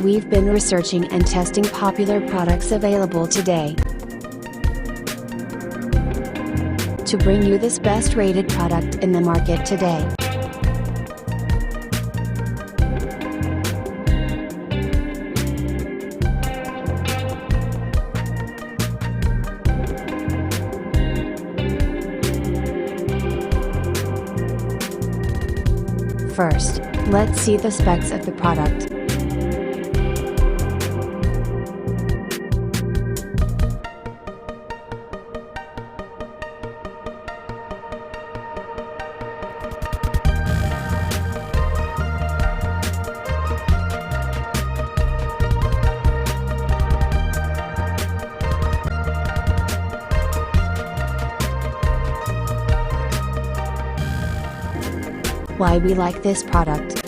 we've been researching and testing popular products available today to bring you this best rated product in the market today. First, let's see the specs of the product. Why we like this product.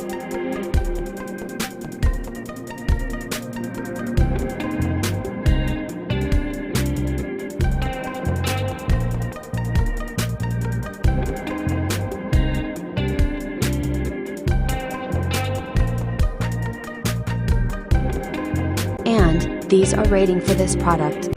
And these are rating for this product.